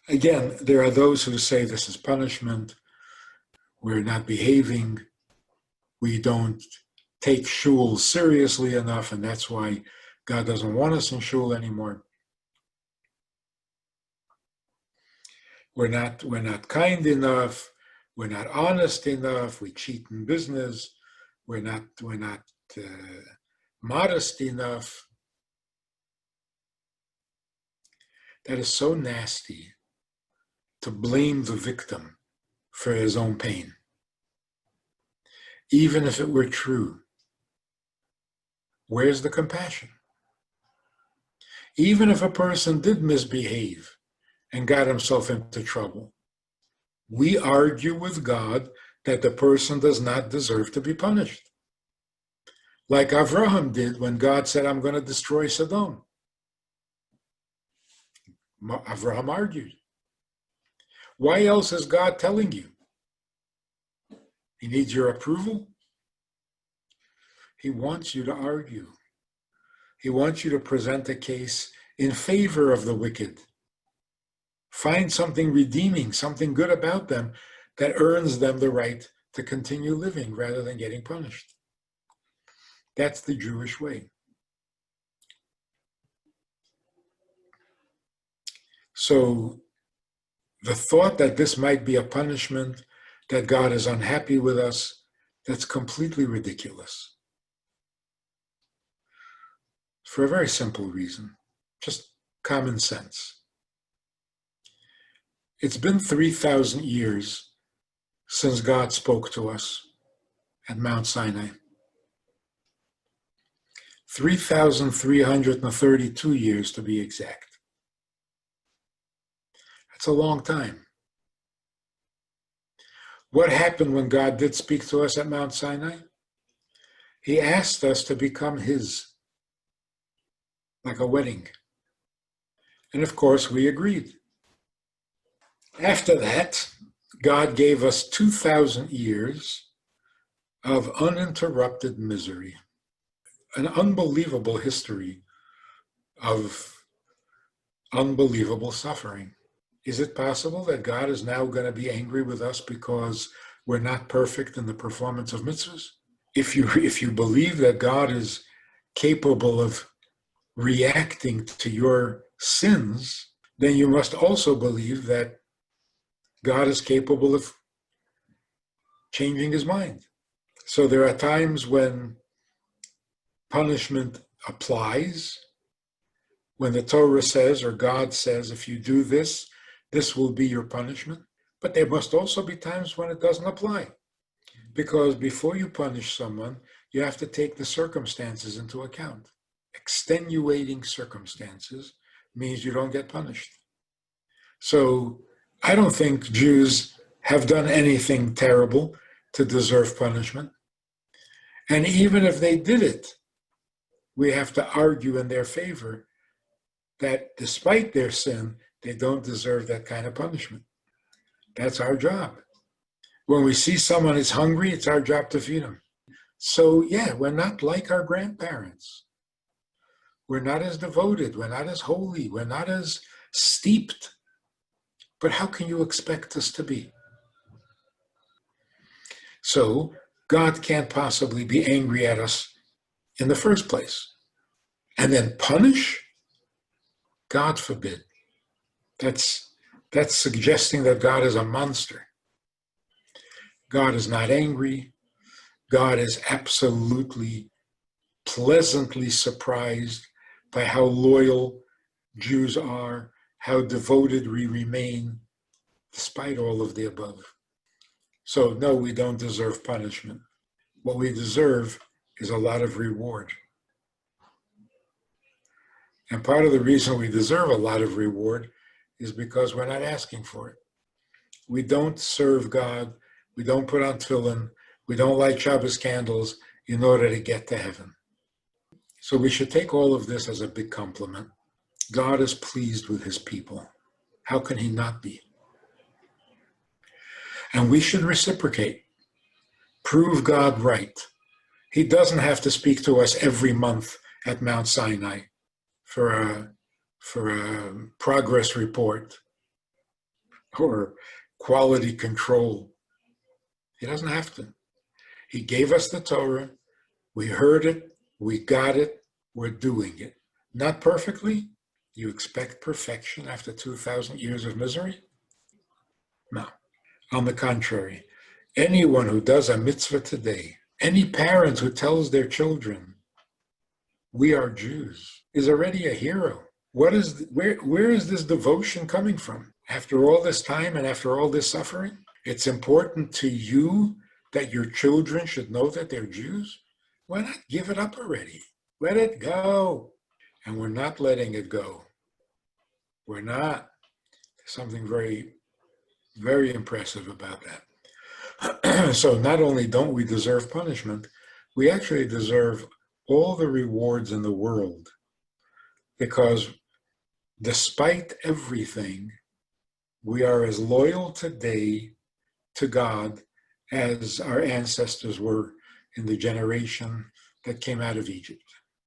Again, there are those who say this is punishment. We're not behaving. We don't take shul seriously enough, and that's why God doesn't want us in shul anymore. We're not kind enough. We're not honest enough. We cheat in business. We're not modest enough. That is so nasty to blame the victim for his own pain. Even if it were true, where's the compassion? Even if a person did misbehave and got himself into trouble, we argue with God that the person does not deserve to be punished. Like Avraham did when God said, I'm going to destroy Sodom. Avraham argued. Why else is God telling you? He needs your approval. He wants you to argue. He wants you to present a case in favor of the wicked. Find something redeeming, something good about them that earns them the right to continue living rather than getting punished. That's the Jewish way. So the thought that this might be a punishment, that God is unhappy with us, that's completely ridiculous. For a very simple reason, just common sense. It's been 3,000 years since God spoke to us at Mount Sinai. 3,332 years to be exact. That's a long time. What happened when God did speak to us at Mount Sinai? He asked us to become his, like a wedding. And of course, we agreed. After that, God gave us 2,000 years of uninterrupted misery, an unbelievable history of unbelievable suffering. Is it possible that God is now going to be angry with us because we're not perfect in the performance of mitzvahs? If you believe that God is capable of reacting to your sins, then you must also believe that God is capable of changing his mind. So there are times when punishment applies, when the Torah says or God says, if you do this, this will be your punishment. But there must also be times when it doesn't apply. Because before you punish someone, you have to take the circumstances into account. Extenuating circumstances means you don't get punished. So I don't think Jews have done anything terrible to deserve punishment. And even if they did it, we have to argue in their favor that despite their sin, they don't deserve that kind of punishment. That's our job. When we see someone is hungry, it's our job to feed them. So yeah, we're not like our grandparents. We're not as devoted. We're not as holy. We're not as steeped. But how can you expect us to be? So God can't possibly be angry at us in the first place. And then punish? God forbid. That's suggesting that God is a monster. God is not angry. God is absolutely pleasantly surprised by how loyal Jews are, how devoted we remain, despite all of the above. So no, we don't deserve punishment. What we deserve is a lot of reward. And part of the reason we deserve a lot of reward is because we're not asking for it. We don't serve God. We don't put on tefillin. We don't light Shabbos candles in order to get to heaven. So we should take all of this as a big compliment. God is pleased with his people. How can he not be? And we should reciprocate. Prove God right. He doesn't have to speak to us every month at Mount Sinai for a progress report. or quality control. He doesn't have to. He gave us the Torah. We heard it. We got it. We're doing it. Not perfectly. You expect perfection after 2,000 years of misery? No. On the contrary, anyone who does a mitzvah today, any parent who tells their children, we are Jews, is already a hero. Where is this devotion coming from? After all this time and after all this suffering, it's important to you that your children should know that they're Jews? Why not give it up already? Let it go. And we're not letting it go. We're not. There's something very, very impressive about that. So not only don't we deserve punishment, we actually deserve all the rewards in the world, because despite everything, we are as loyal today to God as our ancestors were in the generation that came out of Egypt.